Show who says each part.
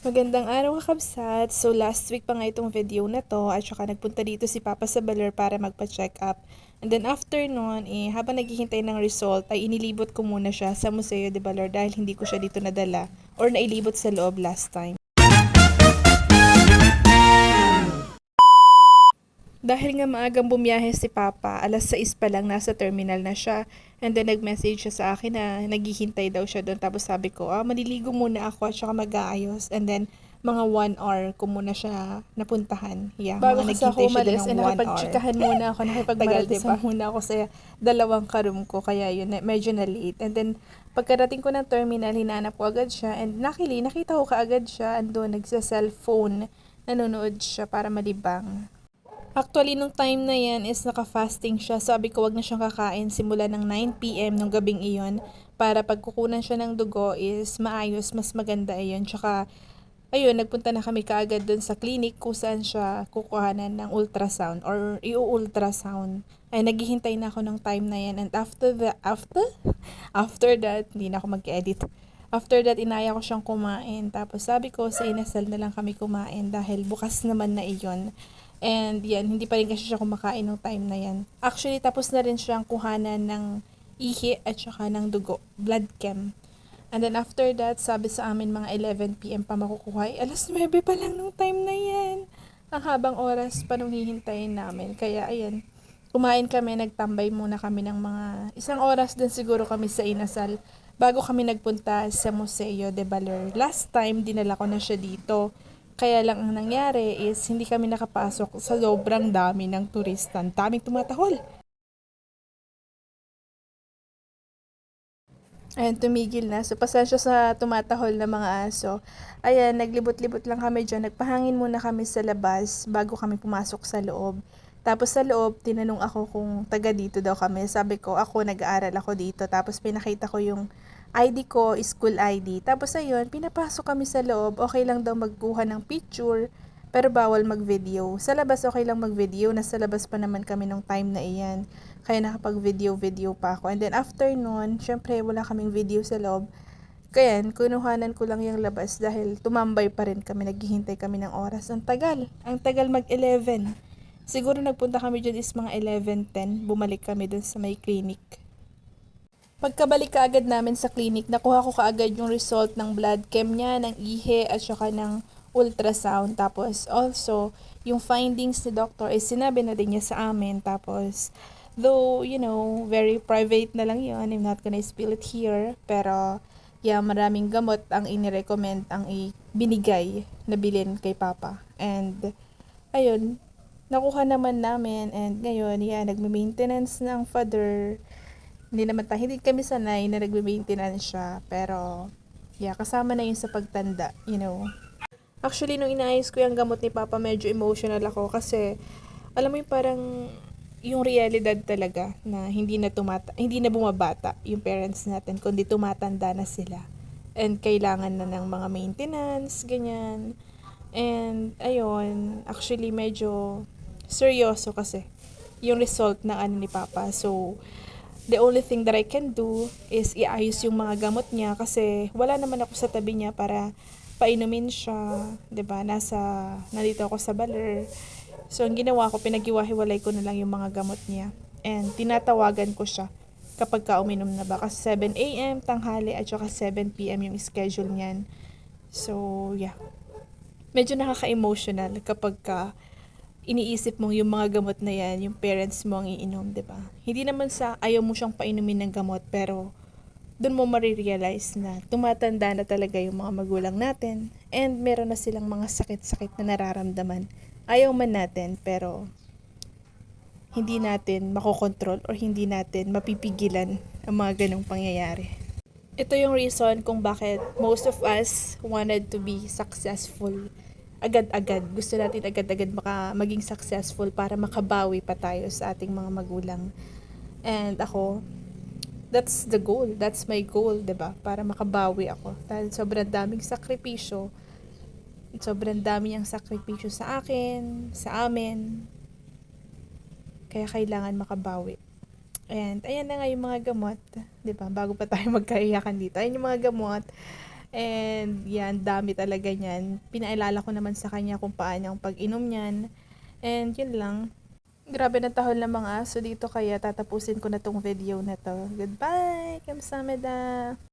Speaker 1: Magandang araw kakabsat. So last week pa nga itong video na to at saka nagpunta dito si Papa sa Baler para magpa-check up. And then after nun, habang naghihintay ng result ay inilibot ko muna siya sa Museo de Baler dahil hindi ko siya dito nadala or nailibot sa loob last time. Dahil nga maagang bumiyahe si Papa, alas 6 pa lang nasa terminal na siya. And then nag-message siya sa akin na naghihintay daw siya doon. Tapos sabi ko, maliligo muna ako at saka mag-aayos. And then mga 1 hour ko muna siya napuntahan. Yeah, bago mga kasi ako umalis, nakipag-chikahan muna ako, nakipag-maratisan muna ako sa dalawang karoom ko. Kaya yun, medyo na late. And then pagkarating ko ng terminal, hinanap ko agad siya. And nakita ko kaagad siya. Andun, nagsa-cellphone. Nanonood siya para malibang. Actually, nung time na yan is naka-fasting siya. Sabi ko, wag na siyang kakain simula ng 9 p.m. nung gabing iyon. Para pagkukunan siya ng dugo is maayos, mas maganda iyon. Tsaka, ayun, nagpunta na kami kaagad dun sa clinic kung saan siya kukuhanan ng ultrasound or i-ultrasound. Ay, naghihintay na ako ng time na yan. And after that, hindi na ako mag-edit. After that, inaya ko siyang kumain. Tapos sabi ko, sa inasal na lang kami kumain dahil bukas naman na iyon. And yan, hindi pa rin kasi siya kumakain ng time na yan. Actually, tapos na rin siyang kuhanan ng ihi at saka ng dugo, blood chem. And then after that, sabi sa amin mga 11 p.m. pa makukuha. Alas 9 pa lang nung time na yan. Ang habang oras pa nung hihintayin namin. Kaya ayan, kumain kami, nagtambay muna kami ng mga 1 oras din siguro kami sa inasal bago kami nagpunta sa Museo de Baler. Last time, dinala ko na siya dito. Kaya lang ang nangyari is hindi kami nakapasok sa sobrang dami ng turista. Daming tumatahol. Ayan, tumigil na. So, pasensya sa tumatahol na mga aso. Ayan, naglibot-libot lang kami dyan. Nagpahangin muna kami sa labas bago kami pumasok sa loob. Tapos sa loob, tinanong ako kung taga dito daw kami. Sabi ko, ako, nag-aaral ako dito. Tapos pinakita ko yung ID ko, school ID. Tapos ayun, pinapasok kami sa loob. Okay lang daw magkuha ng picture, pero bawal mag-video. Sa labas okay lang mag-video. Nasa labas pa naman kami nung time na iyan. Kaya nakapag-video pa ako. And then after nun, syempre wala kaming video sa loob. Kaya kunuhanan ko lang yung labas dahil tumambay pa rin kami. Naghihintay kami ng oras. Ang tagal. Ang tagal mag-11. Siguro nagpunta kami dyan is mga 11:10. Bumalik kami dun sa may clinic. Pagkabalik kaagad namin sa clinic, nakuha ko kaagad yung result ng blood chem niya, ng ihe at saka ng ultrasound. Tapos also, yung findings ni doctor is sinabi na din niya sa amin. Tapos, though, very private na lang yun, I'm not gonna spill it here. Pero, yeah, maraming gamot ang inirecommend, ang binigay na bilin kay Papa. And, ayun, nakuha naman namin. And ngayon, yeah, nagme-maintenance ng father. Hindi kami sanay na nagme-maintenance siya, pero yeah, kasama na yun sa pagtanda. Actually, nung inaayos ko yung gamot ni Papa, medyo emotional ako kasi alam mo yung parang yung realidad talaga na hindi na bumabata yung parents natin, kundi tumatanda na sila. And kailangan na ng mga maintenance, ganyan. And ayun, actually medyo seryoso kasi yung result ng ano ni Papa. So, the only thing that I can do is iayos yung mga gamot niya kasi wala naman ako sa tabi niya para painumin siya, 'di ba? Nandito ako sa Baler. So, ang ginawa ko, pinaghiwa-hiwalay ko na lang yung mga gamot niya. And tinatawagan ko siya kapag uminom na ba. Kasi 7 a.m., tanghali, at saka 7 p.m. yung schedule niyan. So, yeah. Medyo nakaka-emotional kapag iniisip mong yung mga gamot na yan, yung parents mo ang iinom, di ba? Hindi naman sa ayaw mo siyang painumin ng gamot, pero doon mo marirealize na tumatanda na talaga yung mga magulang natin and meron na silang mga sakit-sakit na nararamdaman. Ayaw man natin, pero hindi natin makokontrol or hindi natin mapipigilan ang mga ganong pangyayari. Ito yung reason kung bakit most of us wanted to be successful agad-agad. Gusto natin agad-agad maging successful para makabawi pa tayo sa ating mga magulang. And ako, that's the goal. That's my goal, 'di ba? Para makabawi ako. Dahil sobrang daming sakripisyo. Sobrang dami ang sakripisyo sa akin, sa amin. Kaya kailangan makabawi. And ayan na nga yung mga gamot, 'di ba? Bago pa tayo magkaiyakan dito. Ayan yung mga gamot. And yan, dami talaga niyan. Pinaalala ko naman sa kanya kung paano ang pag-inom niyan. And yun lang. Grabe na tahol ng mga aso dito kaya tatapusin ko na tong video na to. Goodbye! Kamsahamnida!